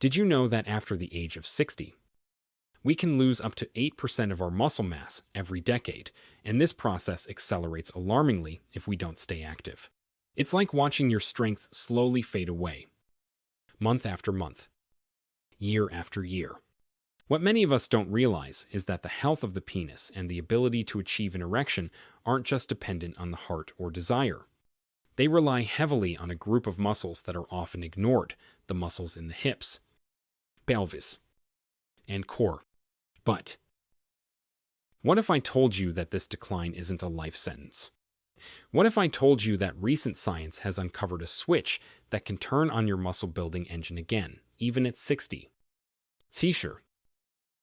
Did you know that after the age of 60, we can lose up to 8% of our muscle mass every decade, and this process accelerates alarmingly if we don't stay active? It's like watching your strength slowly fade away, month after month, year after year. What many of us don't realize is that the health of the penis and the ability to achieve an erection aren't just dependent on the heart or desire. They rely heavily on a group of muscles that are often ignored: the muscles in the hips, pelvis, and core. But what if I told you that this decline isn't a life sentence? What if I told you that recent science has uncovered a switch that can turn on your muscle-building engine again, even at 60, t-shirt,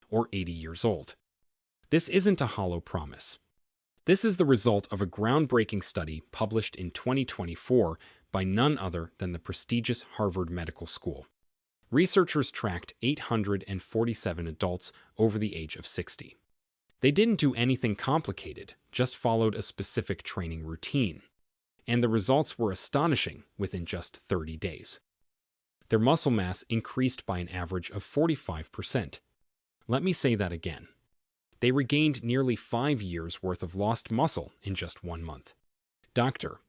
or 80 years old? This isn't a hollow promise. This is the result of a groundbreaking study published in 2024 by none other than the prestigious Harvard Medical School. Researchers tracked 847 adults over the age of 60. They didn't do anything complicated, just followed a specific training routine. And the results were astonishing within just 30 days. Their muscle mass increased by an average of 45%. Let me say that again. They regained nearly 5 years' worth of lost muscle in just 1 month. Dr.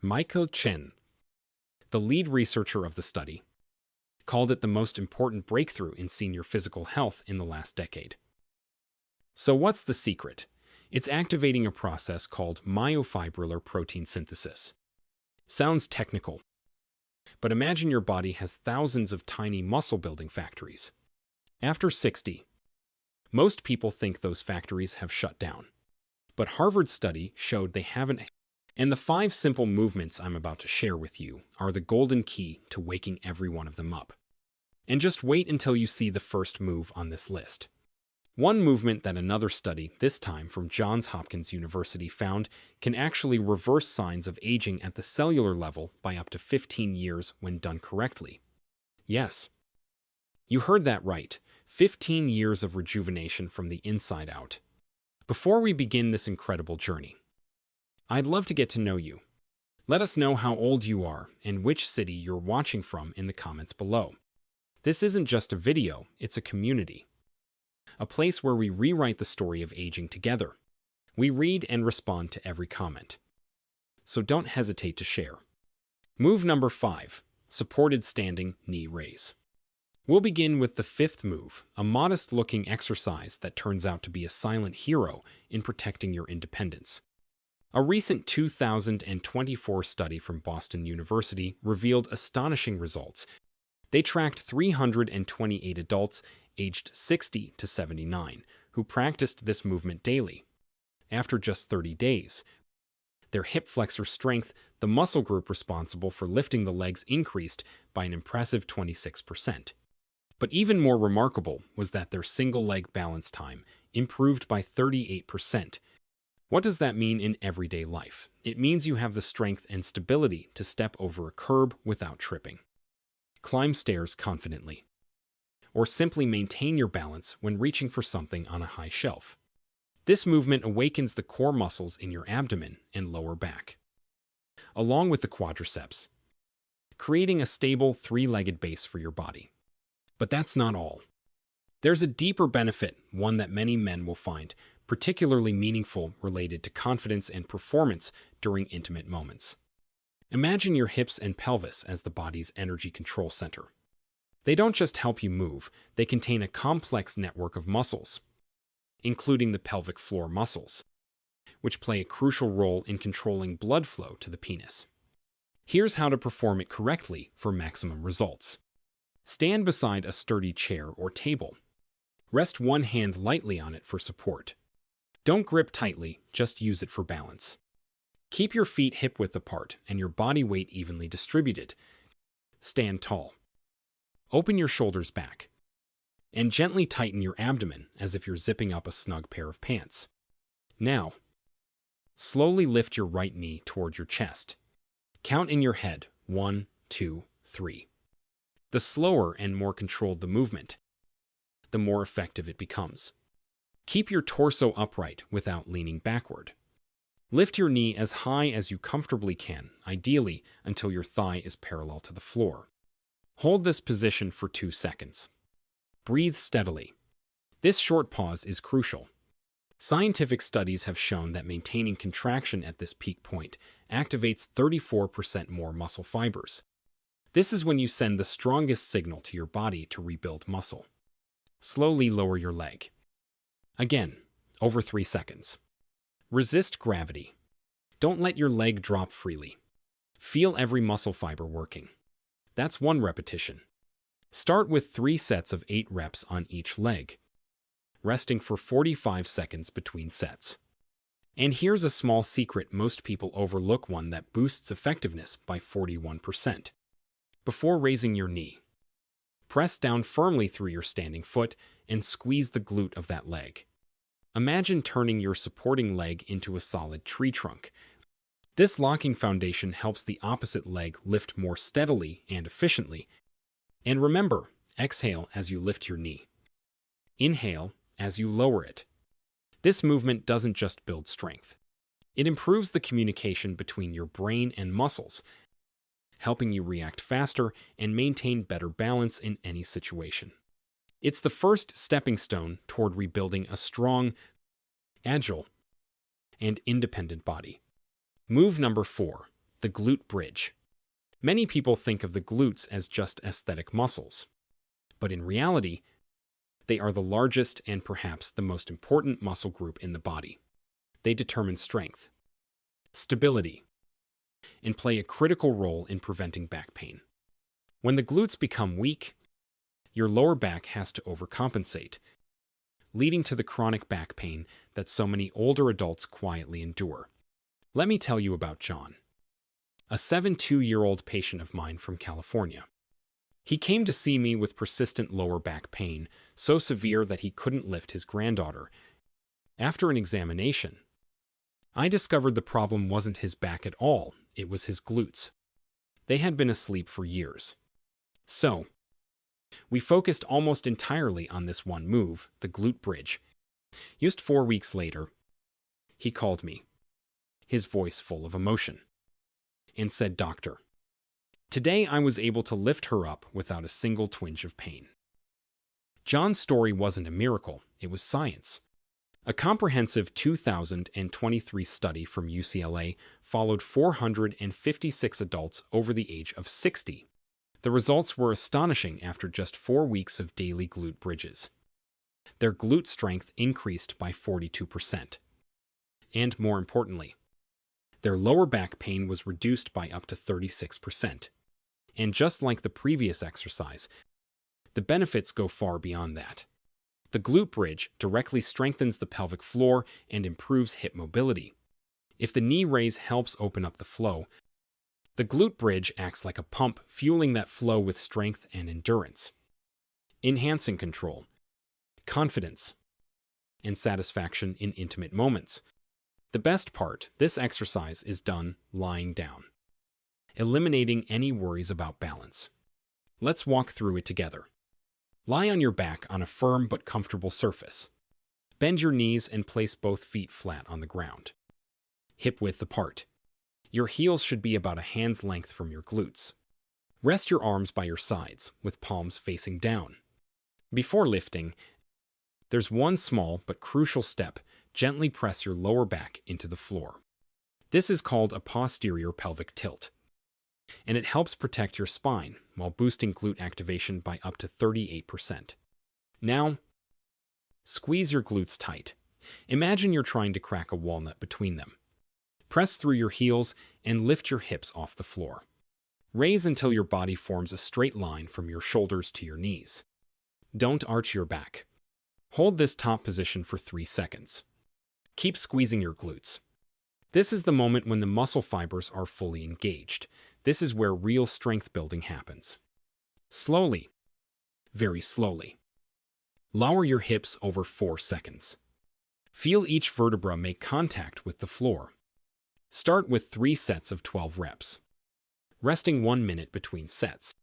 Michael Chen, the lead researcher of the study, called it the most important breakthrough in senior physical health in the last decade. So what's the secret? It's activating a process called myofibrillar protein synthesis. Sounds technical, but imagine your body has thousands of tiny muscle-building factories. After 60, most people think those factories have shut down. But Harvard's study showed they haven't. And the 5 simple movements I'm about to share with you are the golden key to waking every one of them up. And just wait until you see the first move on this list. One movement that another study, this time from Johns Hopkins University, found can actually reverse signs of aging at the cellular level by up to 15 years when done correctly. Yes, you heard that right. 15 years of rejuvenation from the inside out. Before we begin this incredible journey, I'd love to get to know you. Let us know how old you are and which city you're watching from in the comments below. This isn't just a video, it's a community. A place where we rewrite the story of aging together. We read and respond to every comment. So don't hesitate to share. Move number 5, supported standing knee raise. We'll begin with the 5th move, a modest-looking exercise that turns out to be a silent hero in protecting your independence. A recent 2024 study from Boston University revealed astonishing results. They tracked 328 adults aged 60 to 79 who practiced this movement daily. After just 30 days, their hip flexor strength, the muscle group responsible for lifting the legs, increased by an impressive 26%. But even more remarkable was that their single-leg balance time improved by 38%. What does that mean in everyday life? It means you have the strength and stability to step over a curb without tripping, climb stairs confidently, or simply maintain your balance when reaching for something on a high shelf. This movement awakens the core muscles in your abdomen and lower back, along with the quadriceps, creating a stable 3-legged base for your body. But that's not all. There's a deeper benefit, one that many men will find particularly meaningful, related to confidence and performance during intimate moments. Imagine your hips and pelvis as the body's energy control center. They don't just help you move, they contain a complex network of muscles, including the pelvic floor muscles, which play a crucial role in controlling blood flow to the penis. Here's how to perform it correctly for maximum results. Stand beside a sturdy chair or table. Rest one hand lightly on it for support. Don't grip tightly, just use it for balance. Keep your feet hip-width apart and your body weight evenly distributed. Stand tall. Open your shoulders back. And gently tighten your abdomen as if you're zipping up a snug pair of pants. Now, slowly lift your right knee toward your chest. Count in your head, 1, 2, 3. The slower and more controlled the movement, the more effective it becomes. Keep your torso upright without leaning backward. Lift your knee as high as you comfortably can, ideally until your thigh is parallel to the floor. Hold this position for 2 seconds. Breathe steadily. This short pause is crucial. Scientific studies have shown that maintaining contraction at this peak point activates 34% more muscle fibers. This is when you send the strongest signal to your body to rebuild muscle. Slowly lower your leg. Again, over 3 seconds. Resist gravity. Don't let your leg drop freely. Feel every muscle fiber working. That's 1 repetition. Start with 3 sets of 8 reps on each leg, resting for 45 seconds between sets. And here's a small secret most people overlook, one that boosts effectiveness by 41%. Before raising your knee, press down firmly through your standing foot and squeeze the glute of that leg. Imagine turning your supporting leg into a solid tree trunk. This locking foundation helps the opposite leg lift more steadily and efficiently. And remember, exhale as you lift your knee. Inhale as you lower it. This movement doesn't just build strength. It improves the communication between your brain and muscles, helping you react faster and maintain better balance in any situation. It's the first stepping stone toward rebuilding a strong, agile, and independent body. Move number 4, the glute bridge. Many people think of the glutes as just aesthetic muscles, but in reality, they are the largest and perhaps the most important muscle group in the body. They determine strength, stability, and play a critical role in preventing back pain. When the glutes become weak, your lower back has to overcompensate, leading to the chronic back pain that so many older adults quietly endure. Let me tell you about John, a 72-year-old patient of mine from California. He came to see me with persistent lower back pain, so severe that he couldn't lift his granddaughter. After an examination, I discovered the problem wasn't his back at all, it was his glutes. They had been asleep for years. So, we focused almost entirely on this one move, the glute bridge. Just 4 weeks later, he called me, his voice full of emotion, and said, "Doctor, today I was able to lift her up without a single twinge of pain." John's story wasn't a miracle, it was science. A comprehensive 2023 study from UCLA followed 456 adults over the age of 60. The results were astonishing after just 4 weeks of daily glute bridges. Their glute strength increased by 42%. And more importantly, their lower back pain was reduced by up to 36%. And just like the previous exercise, the benefits go far beyond that. The glute bridge directly strengthens the pelvic floor and improves hip mobility. If the knee raise helps open up the flow, the glute bridge acts like a pump, fueling that flow with strength and endurance, enhancing control, confidence, and satisfaction in intimate moments. The best part, this exercise is done lying down, eliminating any worries about balance. Let's walk through it together. Lie on your back on a firm but comfortable surface. Bend your knees and place both feet flat on the ground, hip width apart. Your heels should be about a hand's length from your glutes. Rest your arms by your sides, with palms facing down. Before lifting, there's one small but crucial step. Gently press your lower back into the floor. This is called a posterior pelvic tilt, and it helps protect your spine while boosting glute activation by up to 38%. Now, squeeze your glutes tight. Imagine you're trying to crack a walnut between them. Press through your heels and lift your hips off the floor. Raise until your body forms a straight line from your shoulders to your knees. Don't arch your back. Hold this top position for 3 seconds. Keep squeezing your glutes. This is the moment when the muscle fibers are fully engaged. This is where real strength building happens. Slowly, very slowly, lower your hips over 4 seconds. Feel each vertebra make contact with the floor. Start with 3 sets of 12 reps, resting 1 minute between sets.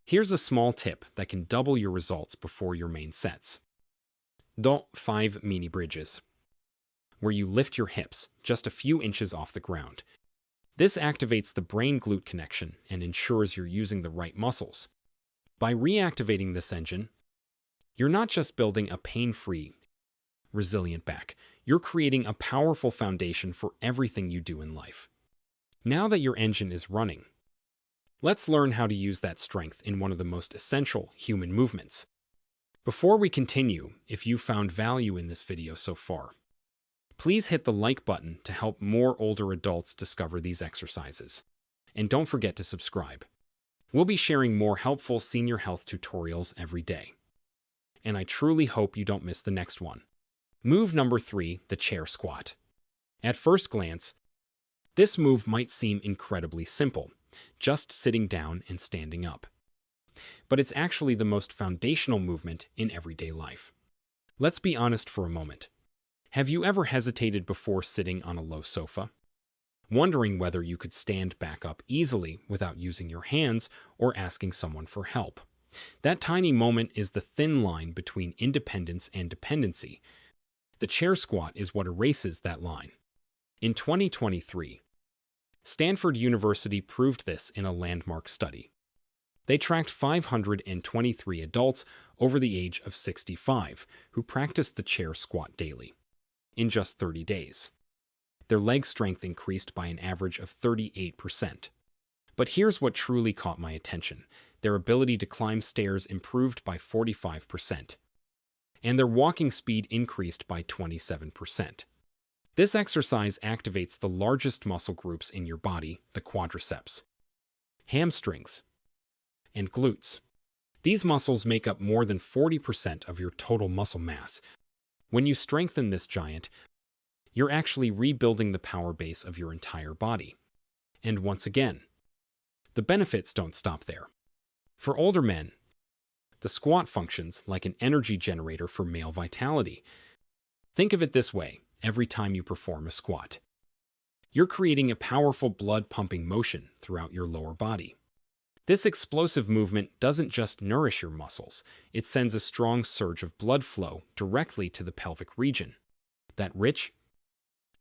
Here's a small tip that can double your results before your main sets. Do 5 mini bridges, where you lift your hips just a few inches off the ground. This activates the brain-glute connection and ensures you're using the right muscles. By reactivating this engine, you're not just building a pain-free, resilient back, you're creating a powerful foundation for everything you do in life. Now that your engine is running, let's learn how to use that strength in one of the most essential human movements. Before we continue, if you found value in this video so far, please hit the like button to help more older adults discover these exercises. And don't forget to subscribe. We'll be sharing more helpful senior health tutorials every day. And I truly hope you don't miss the next one. Move number 3, the chair squat. At first glance, this move might seem incredibly simple, just sitting down and standing up. But it's actually the most foundational movement in everyday life. Let's be honest for a moment. Have you ever hesitated before sitting on a low sofa, wondering whether you could stand back up easily without using your hands or asking someone for help? That tiny moment is the thin line between independence and dependency. The chair squat is what erases that line. In 2023, Stanford University proved this in a landmark study. They tracked 523 adults over the age of 65 who practiced the chair squat daily. In just 30 days, their leg strength increased by an average of 38%. But here's what truly caught my attention. Their ability to climb stairs improved by 45%, and their walking speed increased by 27%. This exercise activates the largest muscle groups in your body, the quadriceps, hamstrings, and glutes. These muscles make up more than 40% of your total muscle mass. When you strengthen this giant, you're actually rebuilding the power base of your entire body. And once again, the benefits don't stop there. For older men, the squat functions like an energy generator for male vitality. Think of it this way: every time you perform a squat, you're creating a powerful blood-pumping motion throughout your lower body. This explosive movement doesn't just nourish your muscles, it sends a strong surge of blood flow directly to the pelvic region. That rich,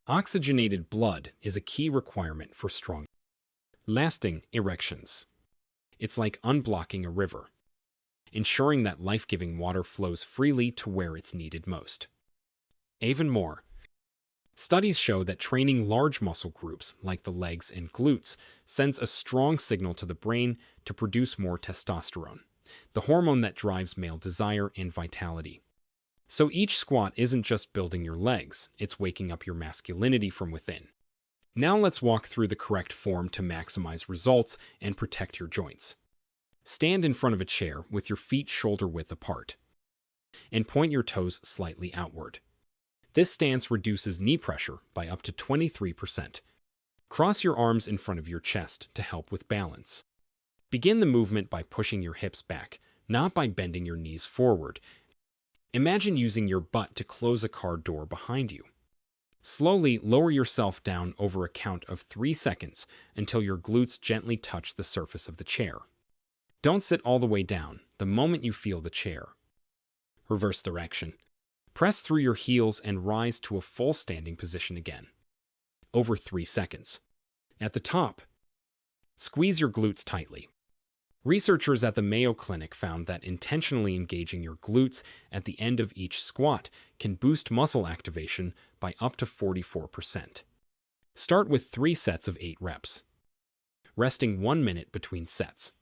oxygenated blood is a key requirement for strong, lasting erections. It's like unblocking a river, ensuring that life-giving water flows freely to where it's needed most. Even more, studies show that training large muscle groups like the legs and glutes sends a strong signal to the brain to produce more testosterone, the hormone that drives male desire and vitality. So each squat isn't just building your legs, it's waking up your masculinity from within. Now let's walk through the correct form to maximize results and protect your joints. Stand in front of a chair with your feet shoulder-width apart, and point your toes slightly outward. This stance reduces knee pressure by up to 23%. Cross your arms in front of your chest to help with balance. Begin the movement by pushing your hips back, not by bending your knees forward. Imagine using your butt to close a car door behind you. Slowly lower yourself down over a count of 3 seconds until your glutes gently touch the surface of the chair. Don't sit all the way down the moment you feel the chair. Reverse direction. Press through your heels and rise to a full standing position again. Over 3 seconds. At the top, squeeze your glutes tightly. Researchers at the Mayo Clinic found that intentionally engaging your glutes at the end of each squat can boost muscle activation by up to 44%. Start with 3 sets of 8 reps, resting 1 minute between sets.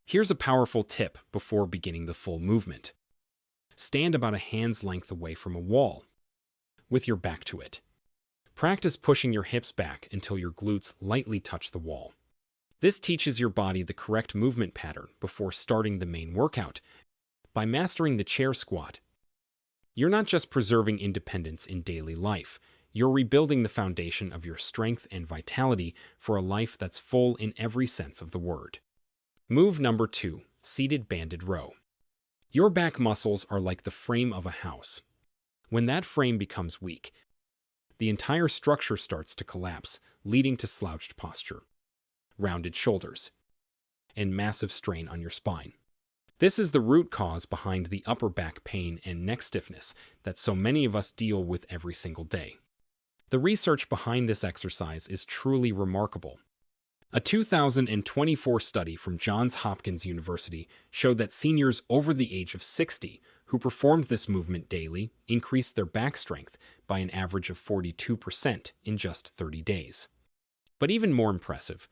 Here's a powerful tip before beginning the full movement. Stand about a hand's length away from a wall, with your back to it. Practice pushing your hips back until your glutes lightly touch the wall. This teaches your body the correct movement pattern before starting the main workout. By mastering the chair squat, you're not just preserving independence in daily life, you're rebuilding the foundation of your strength and vitality for a life that's full in every sense of the word. Move number 2, seated banded row. Your back muscles are like the frame of a house. When that frame becomes weak, the entire structure starts to collapse, leading to slouched posture, rounded shoulders, and massive strain on your spine. This is the root cause behind the upper back pain and neck stiffness that so many of us deal with every single day. The research behind this exercise is truly remarkable. A 2024 study from Johns Hopkins University showed that seniors over the age of 60 who performed this movement daily increased their back strength by an average of 42% in just 30 days. But even more impressive,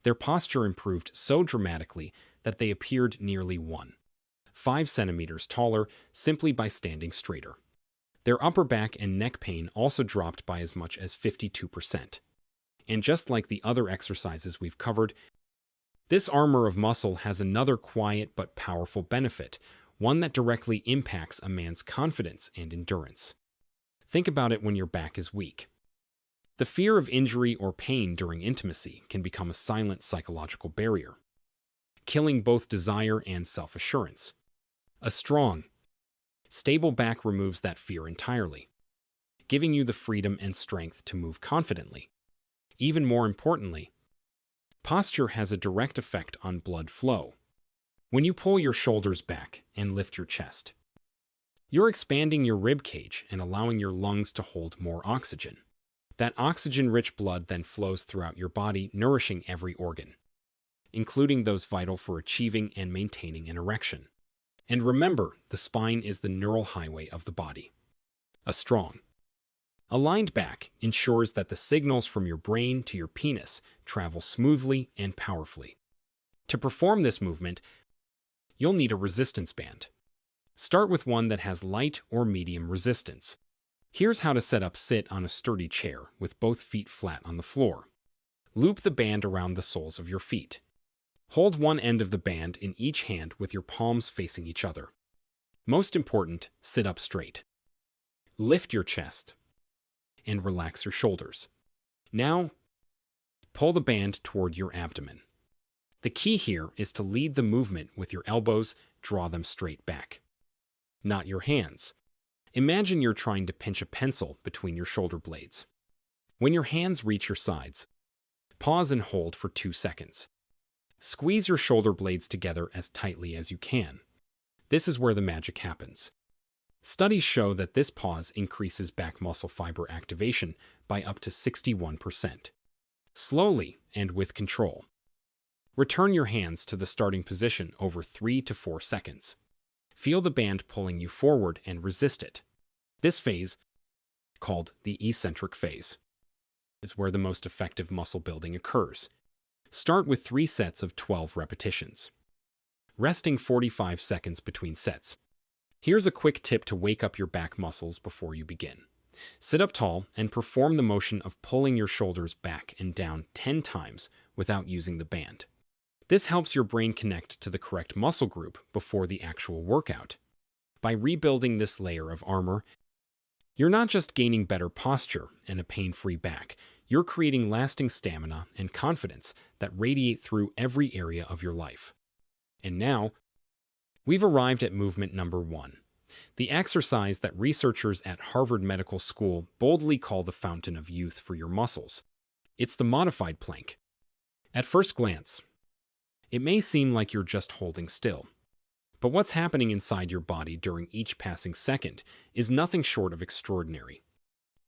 their posture improved so dramatically that they appeared nearly 1.5 centimeters taller simply by standing straighter. Their upper back and neck pain also dropped by as much as 52%. And just like the other exercises we've covered, this armor of muscle has another quiet but powerful benefit, one that directly impacts a man's confidence and endurance. Think about it when your back is weak. The fear of injury or pain during intimacy can become a silent psychological barrier, killing both desire and self-assurance. A strong, stable back removes that fear entirely, giving you the freedom and strength to move confidently. Even more importantly, posture has a direct effect on blood flow. When you pull your shoulders back and lift your chest, you're expanding your rib cage and allowing your lungs to hold more oxygen. That oxygen-rich blood then flows throughout your body, nourishing every organ, including those vital for achieving and maintaining an erection. And remember, the spine is the neural highway of the body. A strong, aligned back ensures that the signals from your brain to your penis travel smoothly and powerfully. To perform this movement, you'll need a resistance band. Start with one that has light or medium resistance. Here's how to set up. Sit on a sturdy chair with both feet flat on the floor. Loop the band around the soles of your feet. Hold one end of the band in each hand with your palms facing each other. Most important, sit up straight. Lift your chest and relax your shoulders. Now, pull the band toward your abdomen. The key here is to lead the movement with your elbows, draw them straight back, not your hands. Imagine you're trying to pinch a pencil between your shoulder blades. When your hands reach your sides, pause and hold for 2 seconds. Squeeze your shoulder blades together as tightly as you can. This is where the magic happens. Studies show that this pause increases back muscle fiber activation by up to 61%. Slowly and with control, return your hands to the starting position over 3 to 4 seconds. Feel the band pulling you forward and resist it. This phase, called the eccentric phase, is where the most effective muscle building occurs. Start with 3 sets of 12 repetitions, resting 45 seconds between sets. Here's a quick tip to wake up your back muscles before you begin. Sit up tall and perform the motion of pulling your shoulders back and down 10 times without using the band. This helps your brain connect to the correct muscle group before the actual workout. By rebuilding this layer of armor, you're not just gaining better posture and a pain-free back, you're creating lasting stamina and confidence that radiate through every area of your life. And now, we've arrived at movement number 1, the exercise that researchers at Harvard Medical School boldly call the fountain of youth for your muscles. It's the modified plank. At first glance, it may seem like you're just holding still. But what's happening inside your body during each passing second is nothing short of extraordinary.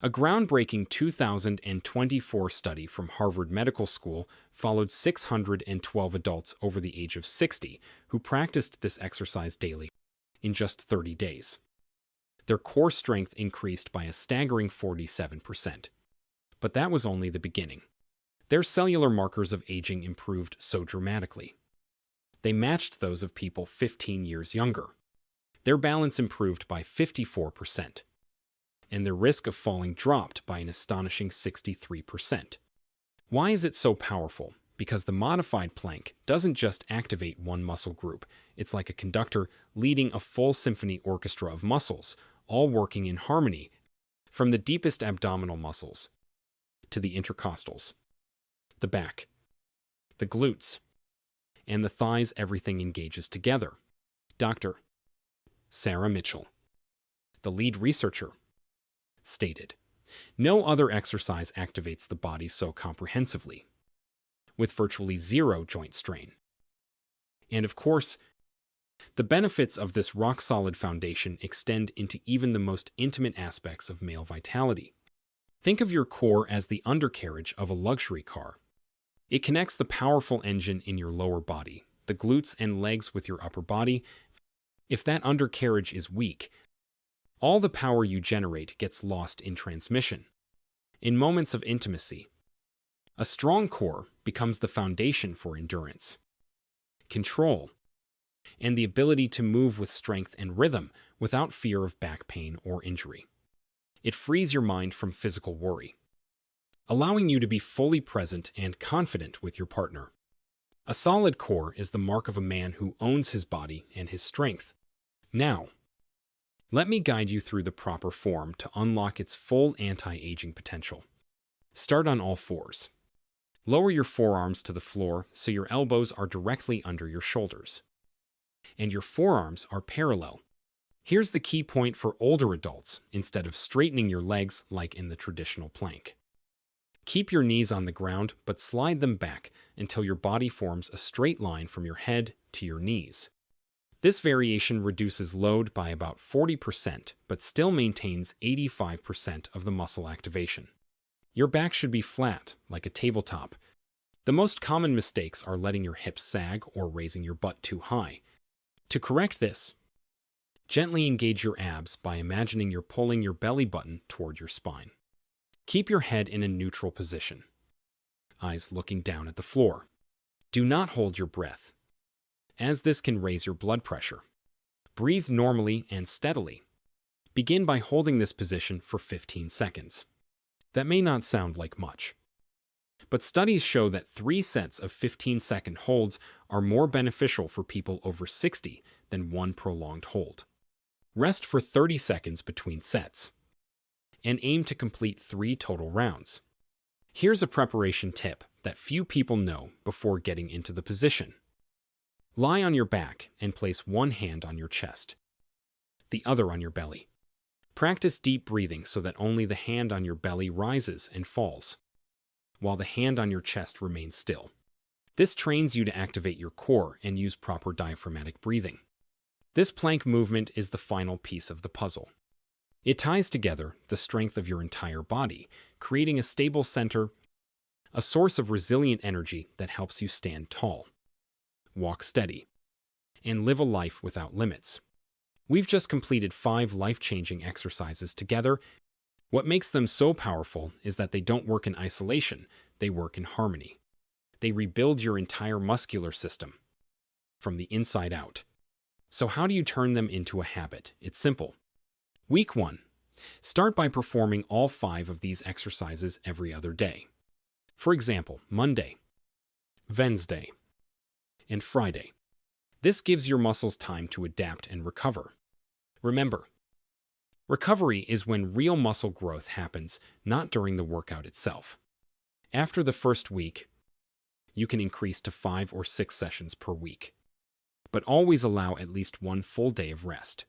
A groundbreaking 2024 study from Harvard Medical School followed 612 adults over the age of 60 who practiced this exercise daily in just 30 days. Their core strength increased by a staggering 47%. But that was only the beginning. Their cellular markers of aging improved so dramatically. They matched those of people 15 years younger. Their balance improved by 54%, and their risk of falling dropped by an astonishing 63%. Why is it so powerful? Because the modified plank doesn't just activate one muscle group. It's like a conductor leading a full symphony orchestra of muscles, all working in harmony, from the deepest abdominal muscles to the intercostals, the back, the glutes, and the thighs. Everything engages together. Dr. Sarah Mitchell, the lead researcher, stated, "No other exercise activates the body so comprehensively, with virtually zero joint strain." And of course, the benefits of this rock-solid foundation extend into even the most intimate aspects of male vitality. Think of your core as the undercarriage of a luxury car. It connects the powerful engine in your lower body, the glutes and legs, with your upper body. If that undercarriage is weak, all the power you generate gets lost in transmission. In moments of intimacy, a strong core becomes the foundation for endurance, control, and the ability to move with strength and rhythm without fear of back pain or injury. It frees your mind from physical worry, allowing you to be fully present and confident with your partner. A solid core is the mark of a man who owns his body and his strength. Now, let me guide you through the proper form to unlock its full anti-aging potential. Start on all fours. Lower your forearms to the floor so your elbows are directly under your shoulders, and your forearms are parallel. Here's the key point for older adults: instead of straightening your legs like in the traditional plank, keep your knees on the ground but slide them back until your body forms a straight line from your head to your knees. This variation reduces load by about 40% but still maintains 85% of the muscle activation. Your back should be flat, like a tabletop. The most common mistakes are letting your hips sag or raising your butt too high. To correct this, gently engage your abs by imagining you're pulling your belly button toward your spine. Keep your head in a neutral position, eyes looking down at the floor. Do not hold your breath, as this can raise your blood pressure. Breathe normally and steadily. Begin by holding this position for 15 seconds. That may not sound like much, but studies show that 3 sets of 15-second holds are more beneficial for people over 60 than one prolonged hold. Rest for 30 seconds between sets, and aim to complete 3 total rounds. Here's a preparation tip that few people know before getting into the position. Lie on your back and place one hand on your chest, the other on your belly. Practice deep breathing so that only the hand on your belly rises and falls, while the hand on your chest remains still. This trains you to activate your core and use proper diaphragmatic breathing. This plank movement is the final piece of the puzzle. It ties together the strength of your entire body, creating a stable center, a source of resilient energy that helps you stand tall, walk steady, and live a life without limits. We've just completed 5 life-changing exercises together. What makes them so powerful is that they don't work in isolation, they work in harmony. They rebuild your entire muscular system from the inside out. So how do you turn them into a habit? It's simple. Week 1. Start by performing all 5 of these exercises every other day. For example, Monday, Wednesday, and Friday. This gives your muscles time to adapt and recover. Remember, recovery is when real muscle growth happens, not during the workout itself. After the first week, you can increase to 5 or 6 sessions per week, but always allow at least 1 full day of rest.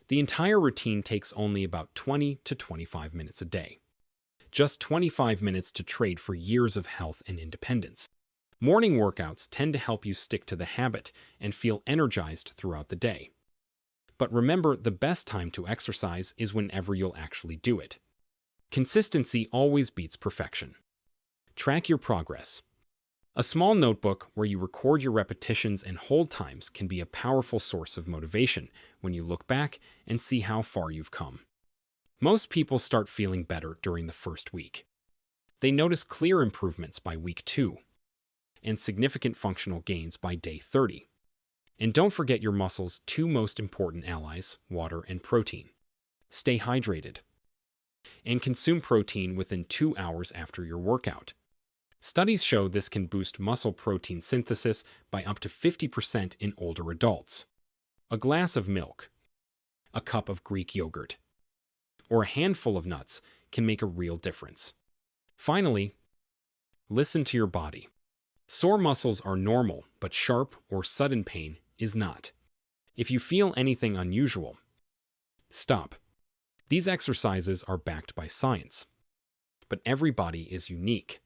The entire routine takes only about 20 to 25 minutes a day. Just 25 minutes to trade for years of health and independence. Morning workouts tend to help you stick to the habit and feel energized throughout the day. But remember, the best time to exercise is whenever you'll actually do it. Consistency always beats perfection. Track your progress. A small notebook where you record your repetitions and hold times can be a powerful source of motivation when you look back and see how far you've come. Most people start feeling better during the first week. They notice clear improvements by week 2 and significant functional gains by day 30. And don't forget your muscles' 2 most important allies, water and protein. Stay hydrated and consume protein within 2 hours after your workout. Studies show this can boost muscle protein synthesis by up to 50% in older adults. A glass of milk, a cup of Greek yogurt, or a handful of nuts can make a real difference. Finally, listen to your body. Sore muscles are normal, but sharp or sudden pain is not. If you feel anything unusual, stop. These exercises are backed by science, but every body is unique.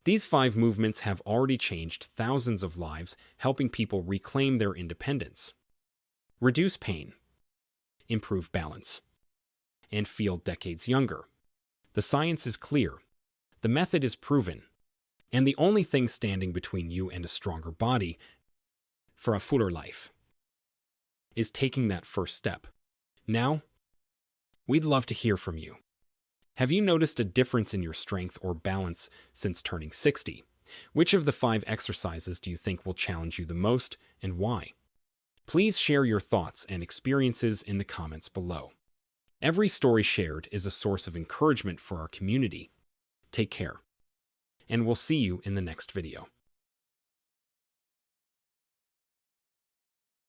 These 5 movements have already changed thousands of lives, helping people reclaim their independence, reduce pain, improve balance, and feel decades younger. The science is clear. The method is proven. And the only thing standing between you and a stronger body for a fuller life is taking that first step. Now, we'd love to hear from you. Have you noticed a difference in your strength or balance since turning 60? Which of the 5 exercises do you think will challenge you the most, and why? Please share your thoughts and experiences in the comments below. Every story shared is a source of encouragement for our community. Take care, and we'll see you in the next video.